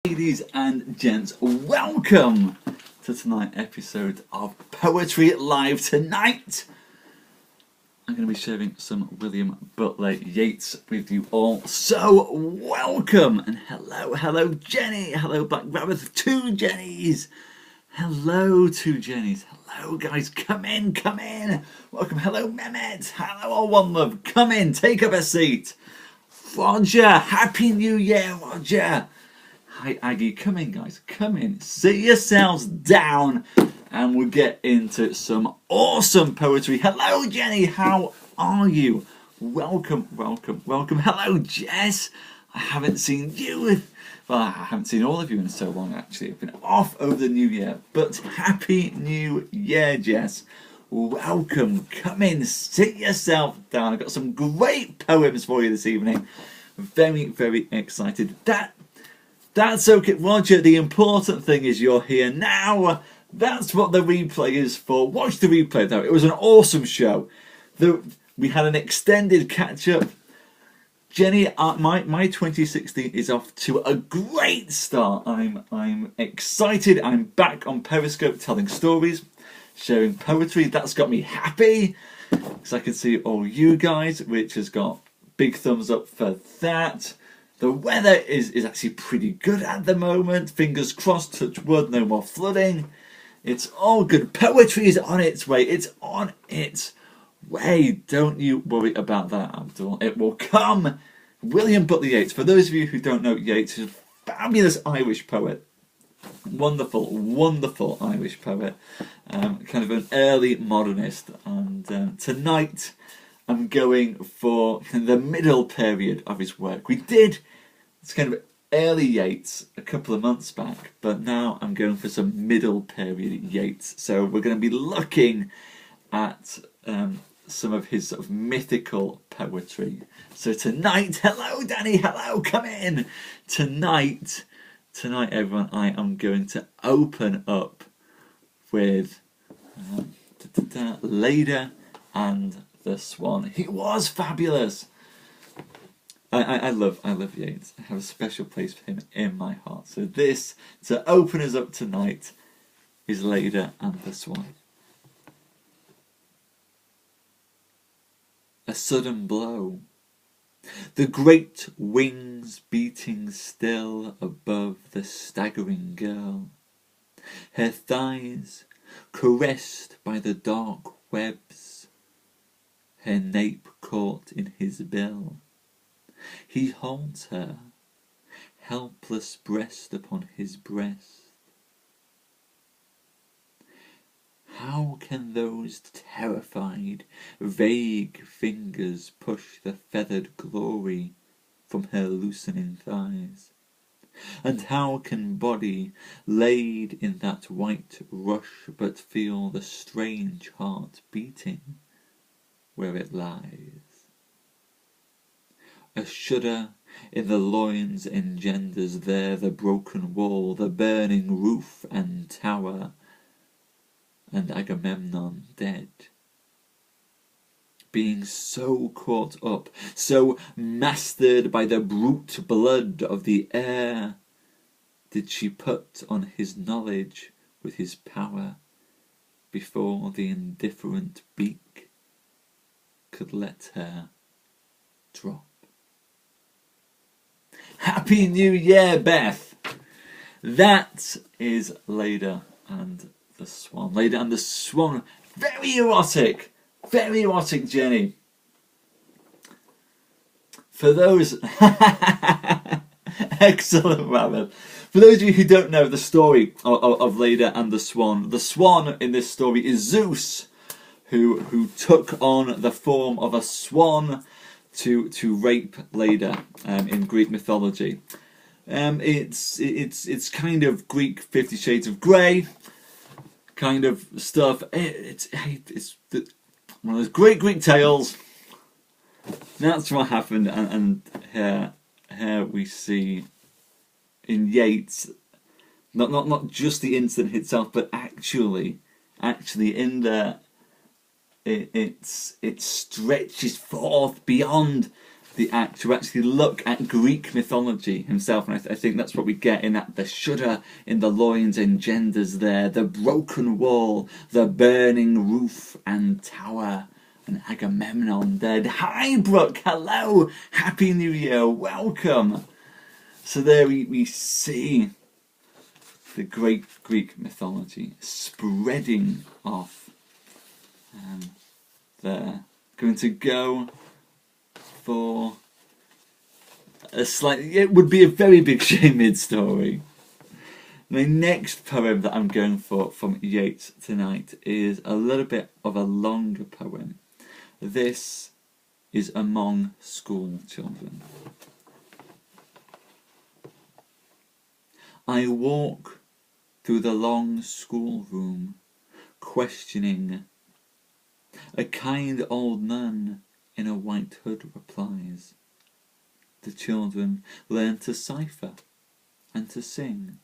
Ladies and gents, welcome to tonight's episode of Poetry Live. Tonight I'm going to be sharing some William Butler Yeats with you all, so welcome. And hello Jenny, hello Black Rabbit, two Jennies, hello two Jennies, hello guys, come in, welcome, hello Mehmet, hello all one love, come in, take up a seat. Roger, Happy New Year Roger. Hi Aggie, come in guys, come in, sit yourselves down and we'll get into some awesome poetry. Hello Jenny, how are you? Welcome. Hello Jess, I haven't seen you, well I haven't seen all of you in so long actually. I've been off over the new year, but Happy New Year Jess. Welcome, come in, sit yourself down. I've got some great poems for you this evening. Very excited. That's okay, Roger. The important thing is you're here now. That's what the replay is for. Watch the replay though. It was an awesome show. We had an extended catch up. Jenny, my 2016 is off to a great start. I'm excited. I'm back on Periscope telling stories, sharing poetry. That's got me happy because I can see all you guys, which has got big thumbs up for that. The weather is actually pretty good at the moment. Fingers crossed, touch wood, no more flooding. It's all good. Poetry is on its way. It's on its way. Don't you worry about that, Abdul. It will come. William Butler Yeats. For those of you who don't know, Yeats is a fabulous Irish poet. Wonderful Irish poet. Kind of an early modernist. And tonight I'm going for the middle period of his work. We did it's kind of early Yeats a couple of months back, but now I'm going for some middle period Yeats. So we're going to be looking at some of his sort of mythical poetry. So tonight, hello Danny, hello, come in. Tonight everyone, I am going to open up with Leda and the Swan. He was fabulous. I love Yeats. I have a special place for him in my heart. So this, to open us up tonight, is Leda and the Swan. A sudden blow. The great wings beating still above the staggering girl. Her thighs caressed by the dark webs. Her nape caught in his bill. He holds her, helpless breast upon his breast. How can those terrified, vague fingers push the feathered glory from her loosening thighs? And how can body laid in that white rush but feel the strange heart beating where it lies? A shudder in the loins engenders there the broken wall, the burning roof and tower, and Agamemnon dead. Being so caught up, so mastered by the brute blood of the air, did she put on his knowledge with his power before the indifferent beak could let her drop. Happy New Year, Beth! That is Leda and the Swan. Leda and the Swan. Very erotic, Jenny. For those... Excellent, Rabbit. For those of you who don't know the story of Leda and the Swan in this story is Zeus, who took on the form of a swan to rape Leda in Greek mythology. It's kind of Greek 50 Shades of Grey kind of stuff. It's one of those great Greek tales. That's what happened, and here we see in Yeats not just the incident itself, but actually in there it stretches forth beyond the act to actually look at Greek mythology himself, and I think that's what we get in that the shudder in the loins engenders there, the broken wall, the burning roof and tower, and Agamemnon dead. Hi Brooke, hello, Happy New Year, welcome. So there we see the great Greek mythology spreading off there. Going to go for a it would be a very big Shamid story. My next poem that I'm going for from Yeats tonight is a little bit of a longer poem. This is Among School Children. I walk through the long schoolroom, questioning. A kind old nun in a white hood replies. The children learn to cipher and to sing,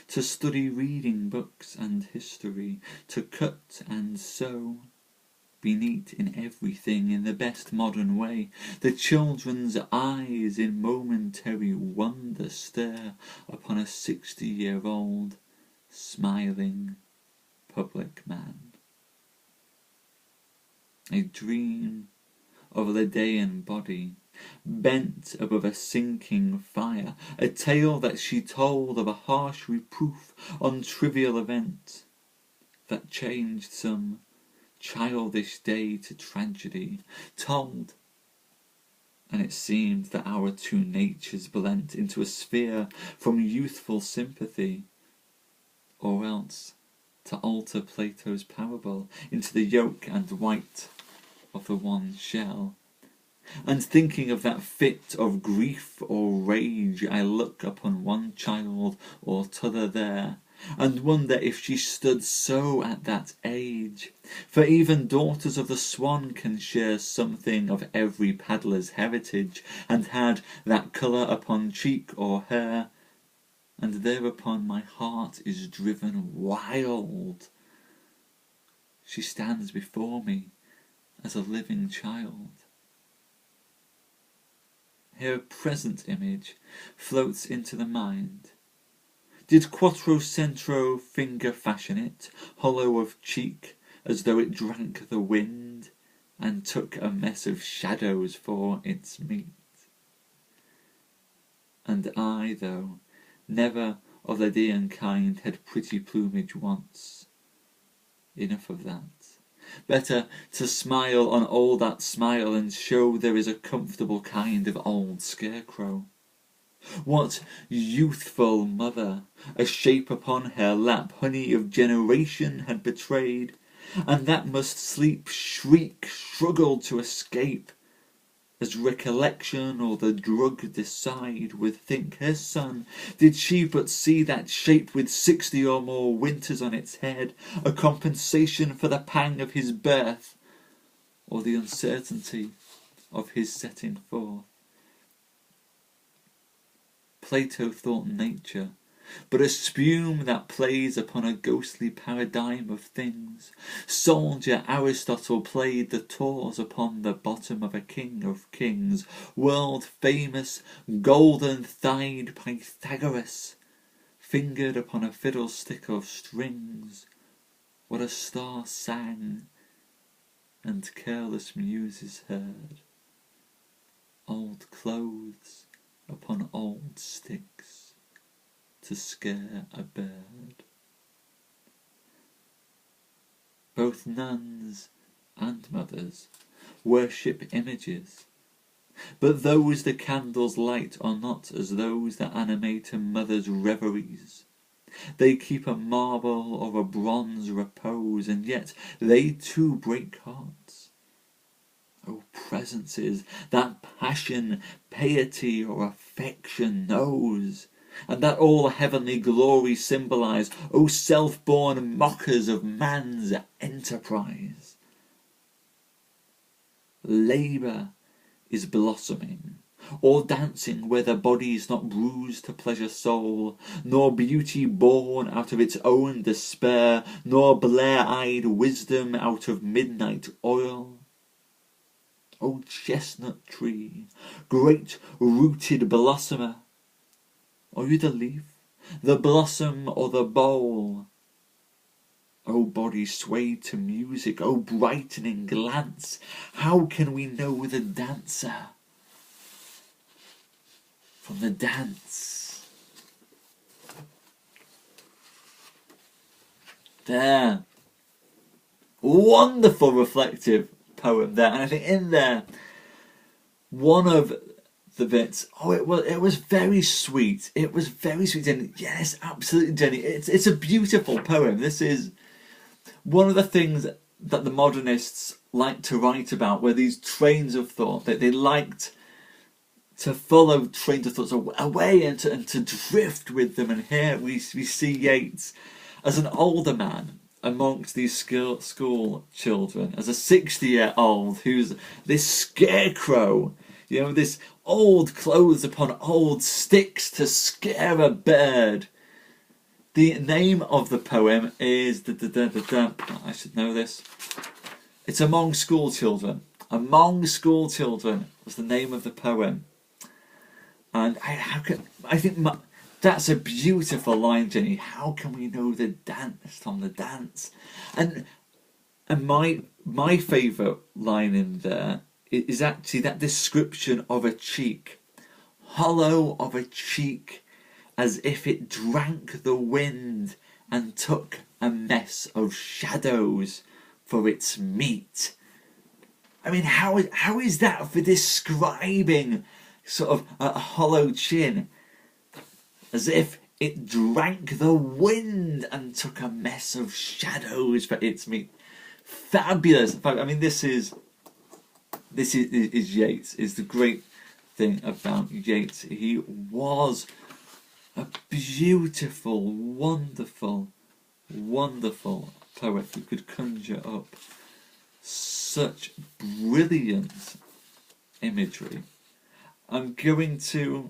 to study reading books and history, to cut and sew, be neat in everything in the best modern way. The children's eyes in momentary wonder stare upon a 60-year-old smiling public man. A dream of a Lydian body, bent above a sinking fire, a tale that she told of a harsh reproof on trivial event, that changed some childish day to tragedy, told, and it seemed that our two natures blent into a sphere from youthful sympathy, or else to alter Plato's parable into the yolk and white of the one shell. And thinking of that fit of grief or rage, I look upon one child or t'other there, and wonder if she stood so at that age. For even daughters of the Swan can share something of every paddler's heritage, and had that colour upon cheek or hair, and thereupon my heart is driven wild. She stands before me as a living child. Her present image floats into the mind. Did Quattrocentro finger fashion it, hollow of cheek, as though it drank the wind, and took a mess of shadows for its meat? And I, though never of the Lydian kind had pretty plumage once, enough of that. Better to smile on all that smile and show there is a comfortable kind of old scarecrow. What youthful mother, a shape upon her lap honey of generation had betrayed, and that must sleep, shriek, struggle to escape, as recollection or the drug decide, would think her son, did she but see that shape with 60 or more winters on its head, a compensation for the pang of his birth, or the uncertainty of his setting forth. Plato thought nature but a spume that plays upon a ghostly paradigm of things. Soldier Aristotle played the taws upon the bottom of a king of kings. World-famous, golden-thighed Pythagoras fingered upon a fiddlestick of strings what a star sang, and careless muses heard. Old clothes upon old sticks to scare a bird. Both nuns and mothers worship images, but those the candles light are not as those that animate a mother's reveries. They keep a marble or a bronze repose, and yet they too break hearts. O presences that passion, piety, or affection knows, and that all heavenly glory symbolise, O self-born mockers of man's enterprise! Labour is blossoming, or dancing where the body's not bruised to pleasure soul, nor beauty born out of its own despair, nor blare-eyed wisdom out of midnight oil. O chestnut tree, great rooted blossomer. Are you the leaf, the blossom, or the bowl? O body swayed to music, O brightening glance, how can we know the dancer from the dance? There. Wonderful reflective poem there. And I think in there, one of the bits, it was very sweet. It was very sweet. And yes, absolutely, Jenny. It's a beautiful poem. This is one of the things that the modernists like to write about, were these trains of thought, that they liked to follow trains of thought away and to drift with them. And here we see Yeats as an older man amongst these school children, as a 60-year-old who's this scarecrow, this old clothes upon old sticks to scare a bird. The name of the poem is I should know this. It's Among School Children. Among School Children was the name of the poem. And I think that's a beautiful line, Jenny. How can we know the dance from the dance? And my favourite line in there is actually that description of a cheek, hollow of a cheek, as if it drank the wind and took a mess of shadows for its meat. I mean, how is that for describing sort of a hollow chin? As if it drank the wind and took a mess of shadows for its meat. Fabulous. In fact, I mean, this is Yeats. Is the great thing about Yeats. He was a beautiful, wonderful, wonderful poet who could conjure up such brilliant imagery. I'm going to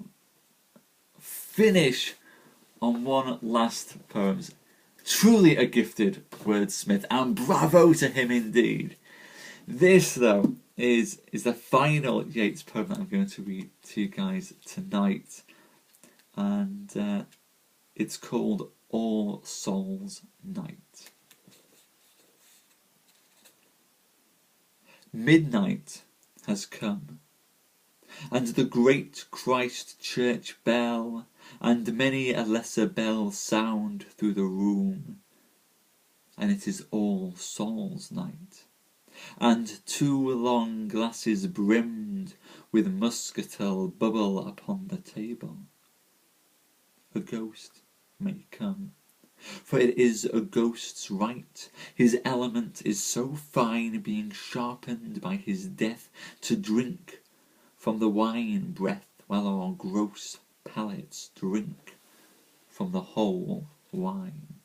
finish on one last poem. Truly a gifted wordsmith, and bravo to him indeed. This, though, is the final Yeats poem that I'm going to read to you guys tonight. And it's called All Souls Night. Midnight has come, and the great Christ Church bell and many a lesser bell sound through the room, and it is All Souls Night, and 2 long glasses brimmed with muscatel bubble upon the table. A ghost may come, for it is a ghost's right. His element is so fine, being sharpened by his death, to drink from the wine breath, while our gross palates drink from the whole wine.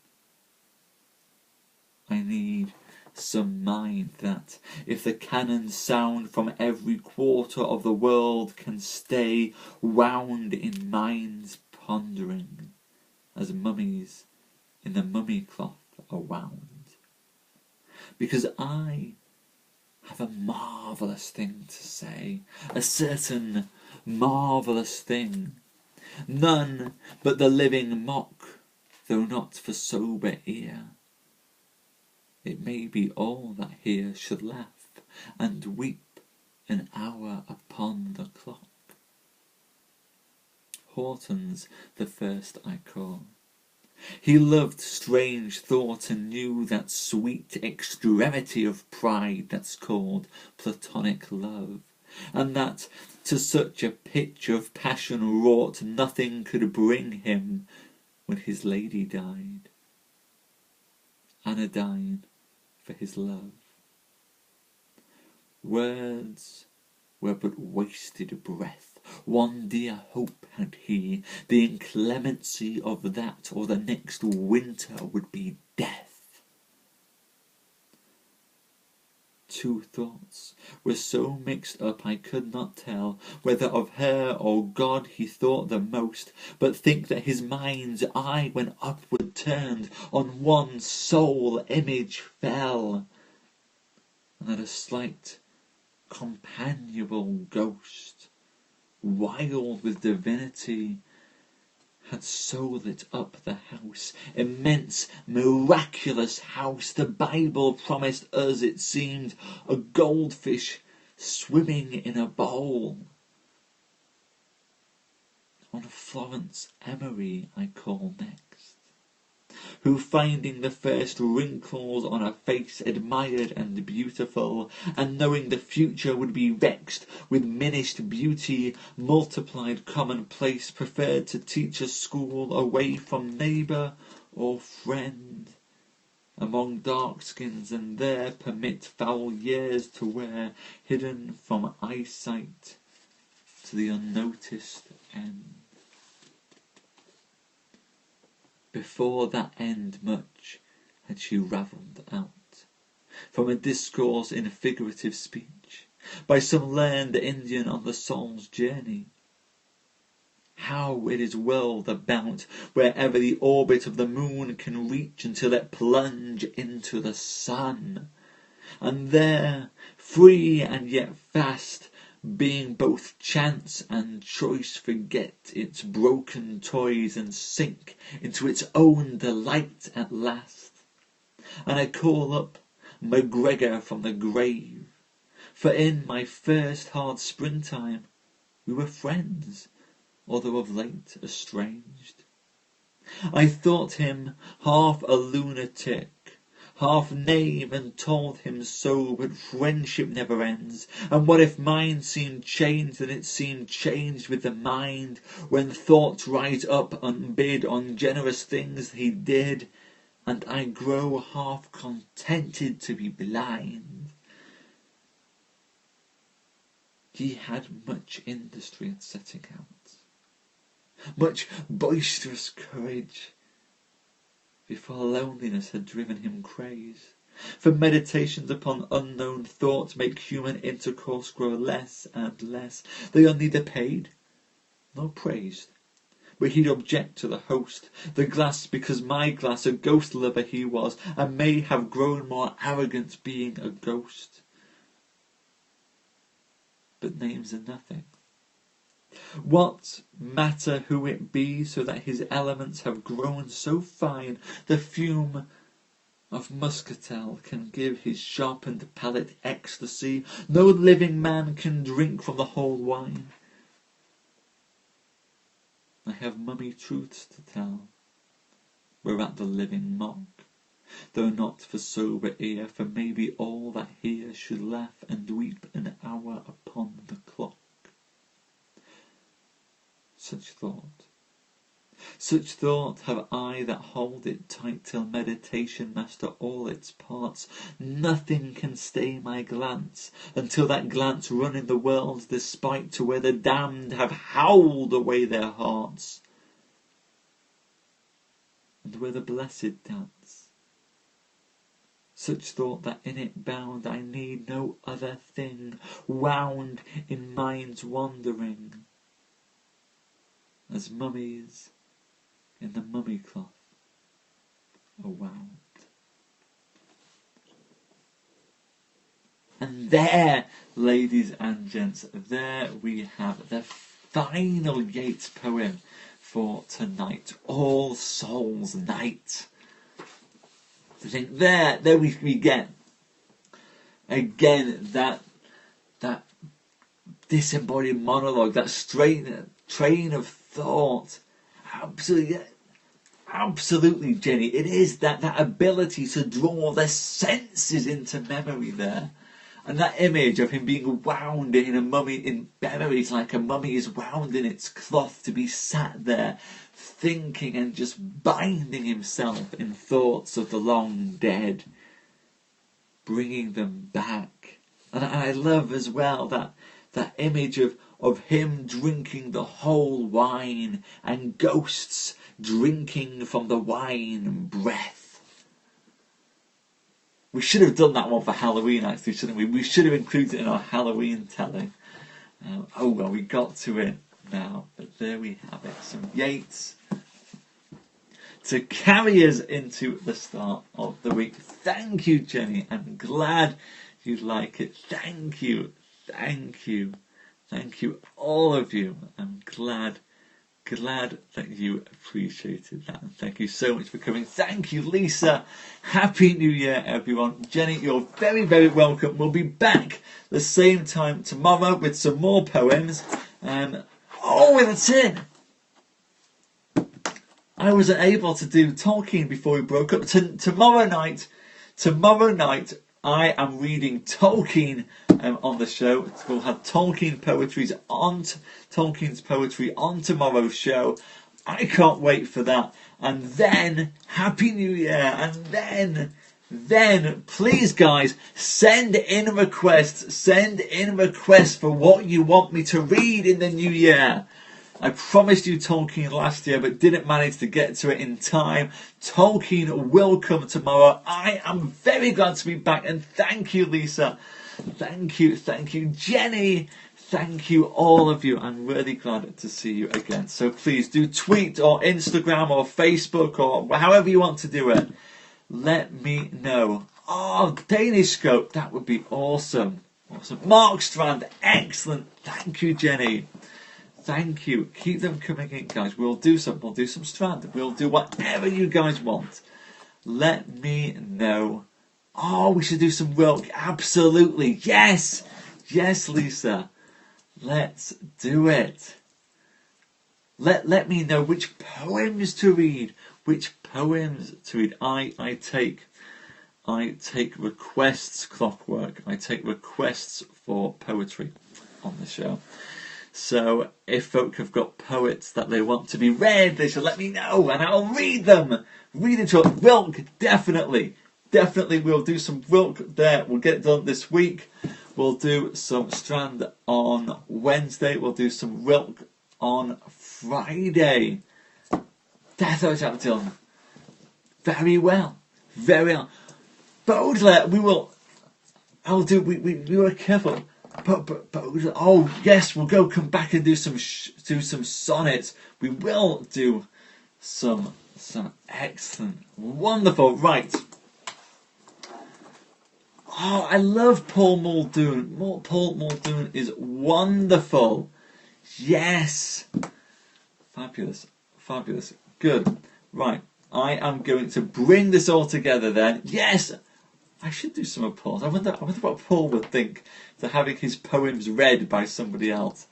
I need some mind that, if the cannons sound from every quarter of the world, can stay wound in minds pondering, as mummies in the mummy cloth are wound. Because I have a marvellous thing to say, a certain marvellous thing. None but the living mock, though not for sober ear. It may be all that here should laugh and weep an hour upon the clock. Horton's the first I call. He loved strange thought and knew that sweet extremity of pride that's called platonic love, and that to such a pitch of passion wrought nothing could bring him when his lady died, anodyne for his love. Words were but wasted breath. One dear hope had he, the inclemency of that or the next winter would be death. 2 thoughts were so mixed up I could not tell whether of her or God he thought the most, but think that his mind's eye when upward turned on one sole image fell, and that a slight companionable ghost, wild with divinity, had so lit up the house, immense, miraculous house. The Bible promised us, it seemed, a goldfish swimming in a bowl. On Florence Emery I call next, who, finding the first wrinkles on a face admired and beautiful, and knowing the future would be vexed with minished beauty, multiplied commonplace, preferred to teach a school away from neighbour or friend, among dark skins, and there permit foul years to wear, hidden from eyesight to the unnoticed end. Before that end much had she ravelled out, from a discourse in figurative speech, by some learned Indian on the soul's journey. How it is whirled about, wherever the orbit of the moon can reach, until it plunge into the sun, and there, free and yet fast, being both chance and choice, forget its broken toys and sink into its own delight at last. And I call up MacGregor from the grave, for in my first hard springtime we were friends, although of late estranged. I thought him half a lunatic, half knave, and told him so, but friendship never ends, and what if mine seemed changed, and it seemed changed with the mind, when thoughts rise up unbid on generous things he did, and I grow half contented to be blind. He had much industry at setting out, much boisterous courage, before loneliness had driven him craze. For meditations upon unknown thoughts make human intercourse grow less and less. They are neither paid nor praised, but he'd object to the host, the glass, because my glass, a ghost lover he was, and may have grown more arrogant being a ghost. But names are nothing. What matter who it be, so that his elements have grown so fine, the fume of muscatel can give his sharpened palate ecstasy. No living man can drink from the whole wine. I have mummy truths to tell, whereat the living mock, though not for sober ear, for maybe all that hear should laugh and weep an hour upon the clock. Such thought have I that hold it tight till meditation master all its parts. Nothing can stay my glance, until that glance run in the world's despite to where the damned have howled away their hearts, and where the blessed dance. Such thought that in it bound I need no other thing, wound in mind's wandering, as mummies in the mummy cloth are wound. And there, ladies and gents, there we have the final Yeats poem for tonight, All Souls Night. I think there we get again that disembodied monologue, that train of thought. Absolutely, Jenny. It is that ability to draw the senses into memory there. And that image of him being wound in memories, like a mummy is wound in its cloth, to be sat there thinking and just binding himself in thoughts of the long dead, bringing them back. And I love as well that image of him drinking the whole wine and ghosts drinking from the wine breath. We should have done that one for Halloween, actually, shouldn't we? We should have included it in our Halloween telling. Oh well, we got to it now, but there we have it. Some Yeats to carry us into the start of the week. Thank you, Jenny. I'm glad you like it. Thank you. Thank you. Thank you, all of you. I'm glad that you appreciated that. And thank you so much for coming. Thank you, Lisa. Happy New Year, everyone. Jenny, you're very, very welcome. We'll be back the same time tomorrow with some more poems. Oh, that's it. I wasn't able to do Tolkien before we broke up. Tomorrow night, I am reading Tolkien on the show. We'll have Tolkien's poetry on tomorrow's show. I can't wait for that. And then, Happy New Year. And then, please guys, send in requests. Send in requests for what you want me to read in the new year. I promised you Tolkien last year, but didn't manage to get to it in time. Tolkien will come tomorrow. I am very glad to be back, and thank you, Lisa. Thank you, Jenny. Thank you, all of you. I'm really glad to see you again. So please do tweet or Instagram or Facebook or however you want to do it. Let me know. Oh, Danish Scope, that would be awesome. Mark Strand, excellent. Thank you, Jenny. Thank you. Keep them coming in, guys. We'll do some Strand. We'll do whatever you guys want. Let me know. Oh, we should do some Wilk. Absolutely. Yes, Lisa. Let's do it. Let me know which poems to read. I take requests, Clockwork. I take requests for poetry on the show. So if folk have got poets that they want to be read, they should let me know and I'll read them. Wilk, definitely. We'll do some Wilk there. We'll get it done this week. We'll do some Strand on Wednesday. We'll do some Wilk on Friday. That's what I've done. Very well. Baudelaire, we were careful. But oh yes, we'll come back and do some sonnets. We will do some excellent, wonderful. Right. Oh, I love Paul Muldoon. Paul Muldoon is wonderful. Yes, fabulous. Good. Right. I am going to bring this all together then. Yes. I should do some of Paul's. I wonder what Paul would think to having his poems read by somebody else.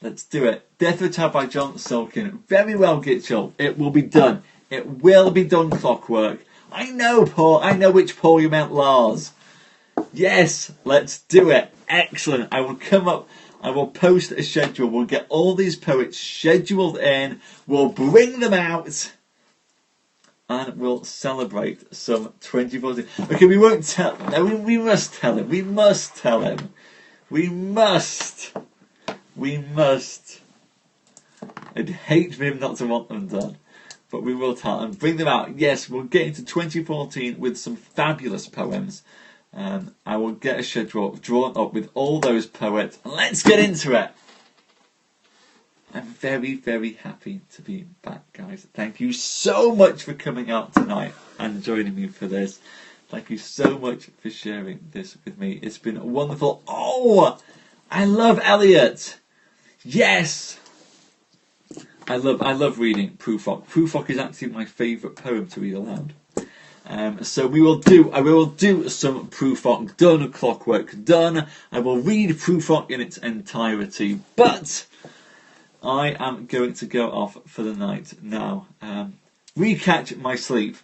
Let's do it. Death of a Child by John Sulkin. Very well, Gitchell. It will be done. It will be done, Clockwork. I know, Paul. I know which Paul you meant, Lars. Yes, let's do it. Excellent. I will post a schedule. We'll get all these poets scheduled in. We'll bring them out. And we'll celebrate some 2040. Okay, we won't tell. No, we must tell him. We must. I'd hate for him not to want them done. But we will tell him. Bring them out. Yes, we'll get into 2014 with some fabulous poems. I will get a schedule drawn up with all those poets. And let's get into it. I'm very, very happy to be back, guys. Thank you so much for coming out tonight and joining me for this. Thank you so much for sharing this with me. It's been wonderful. Oh, I love Eliot. Yes. I love reading Prufrock. Prufrock is actually my favourite poem to read aloud. So I will do some Prufrock. Done, Clockwork. Done. I will read Prufrock in its entirety. But I am going to go off for the night now. Recatch my sleep.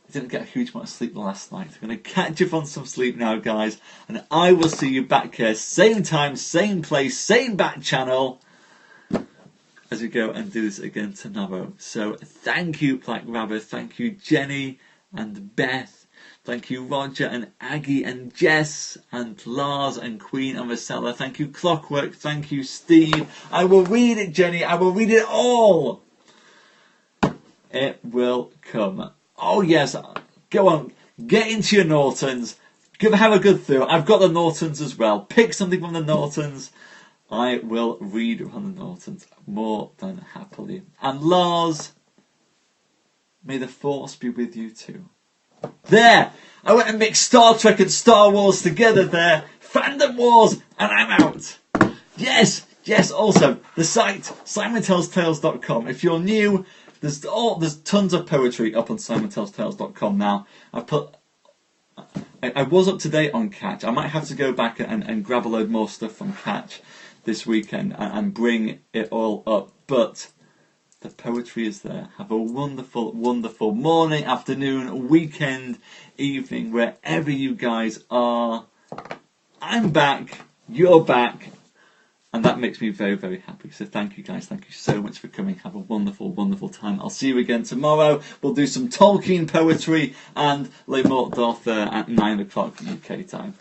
I didn't get a huge amount of sleep last night. I'm going to catch up on some sleep now, guys. And I will see you back here, same time, same place, same back channel, as we go and do this again tomorrow. So thank you, Black Rabbit. Thank you, Jenny and Beth. Thank you, Roger and Aggie and Jess and Lars and Queen and Marcella. Thank you, Clockwork. Thank you, Steve. I will read it, Jenny. I will read it all. It will come. Oh, yes. Go on. Get into your Nortons. Have a good through. I've got the Nortons as well. Pick something from the Nortons. I will read from the Nortons more than happily. And Lars, may the force be with you too. There! I went and mixed Star Trek and Star Wars together there. Fandom Wars, and I'm out. Yes, also, the site, SimonTellsTales.com. If you're new, there's tons of poetry up on SimonTellsTales.com now. I was up to date on Catch. I might have to go back and grab a load more stuff from Catch this weekend and bring it all up. But the poetry is there. Have a wonderful, wonderful morning, afternoon, weekend, evening, wherever you guys are. I'm back. You're back. And that makes me very, very happy. So thank you guys. Thank you so much for coming. Have a wonderful, wonderful time. I'll see you again tomorrow. We'll do some Tolkien poetry and Les Morts d'Arthur at 9 o'clock UK time.